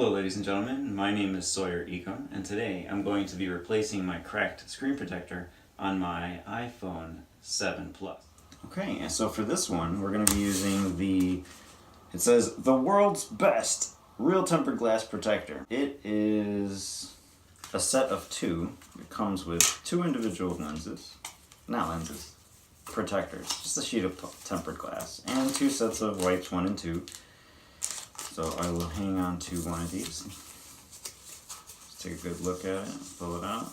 Hello ladies and gentlemen, my name is SoirEkim, and today I'm going to be replacing my cracked screen protector on my iPhone 7 Plus. Okay, and so for this one we're going to be using it says the world's best real tempered glass protector. It is a set of two. It comes with two individual protectors, just a sheet of tempered glass, and two sets of wipes, 1 and 2. So I will hang on to one of these. Just take a good look at it, pull it out.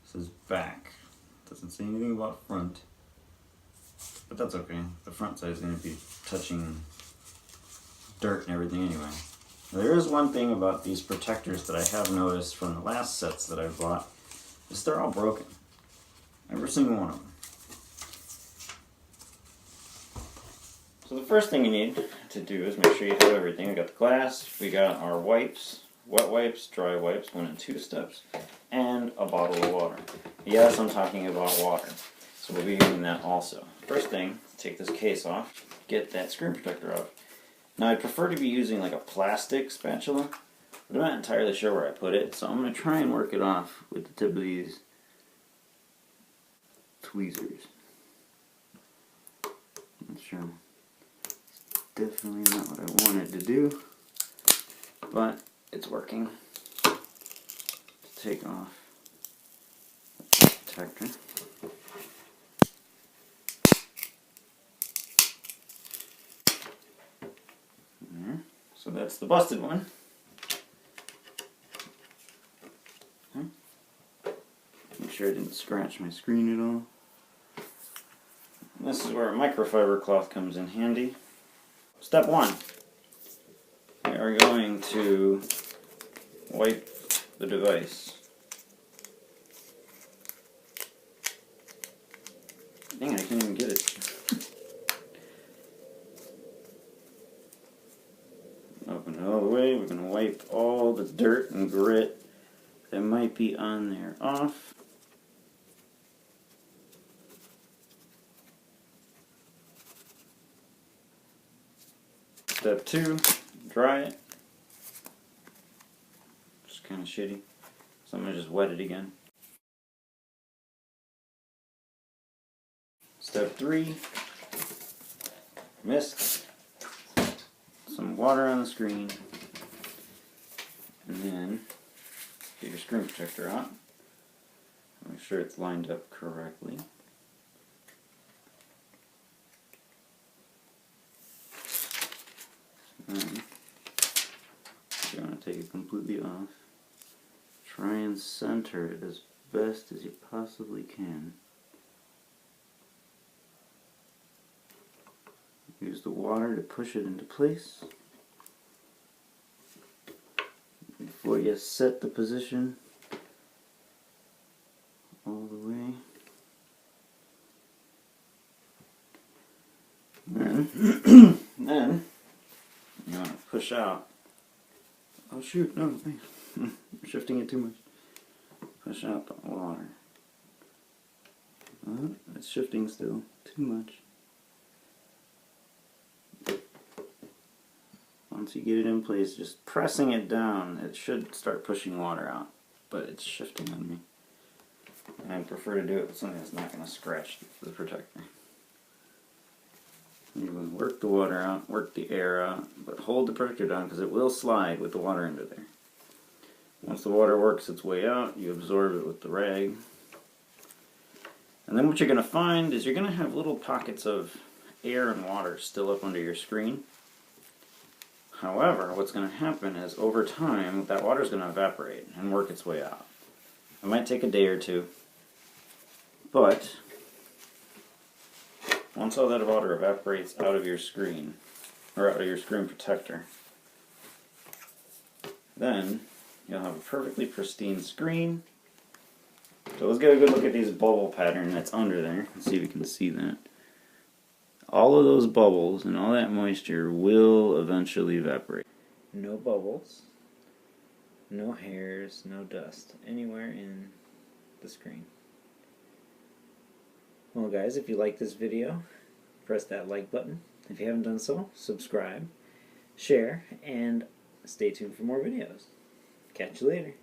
This is back. Doesn't say anything about front, but that's okay. The front side is going to be touching dirt and everything anyway. Now, there is one thing about these protectors that I have noticed from the last sets that I bought, is they're all broken. Every single one of them. So the first thing you need to do is make sure you have everything. We got the glass, we got our wipes, wet wipes, dry wipes, 1 and 2 steps, and a bottle of water. Yes, I'm talking about water, so we'll be using that also. First thing, take this case off, get that screen protector off. Now I prefer to be using like a plastic spatula, but I'm not entirely sure where I put it, so I'm going to try and work it off with the tip of these tweezers. Not sure. Definitely not what I wanted to do, but it's working. Let's take off the protector. There. So that's the busted one. Make sure I didn't scratch my screen at all. And this is where a microfiber cloth comes in handy. Step 1, we are going to wipe the device. Dang, I can't even get it. Open it all the way. We're going to wipe all the dirt and grit that might be on there off. Step 2, dry it. Just kind of shitty. So I'm going to just wet it again. Step 3, mist, some water on the screen, and then get your screen protector out. Make sure it's lined up correctly. Then you want to take it completely off. Try and center it as best as you possibly can. Use the water to push it into place. Before you set the position all the way. Then you want to push out. Oh shoot, no, I'm shifting it too much. Push out the water. Oh, it's shifting still, too much. Once you get it in place, just pressing it down, it should start pushing water out, but it's shifting on me. And I prefer to do it with something that's not going to scratch the protector. You want to work the water out, work the air out, but hold the protector down because it will slide with the water into there. Once the water works its way out, you absorb it with the rag. And then what you're going to find is you're going to have little pockets of air and water still up under your screen. However, what's going to happen is over time, that water is going to evaporate and work its way out. It might take a day or two, but once all that water evaporates out of your screen, or out of your screen protector, then you'll have a perfectly pristine screen. So let's get a good look at this bubble pattern that's under there. Let's see if we can see that. All of those bubbles and all that moisture will eventually evaporate. No bubbles, no hairs, no dust anywhere in the screen. Well guys, if you like this video, press that like button. If you haven't done so, subscribe, share, and stay tuned for more videos. Catch you later.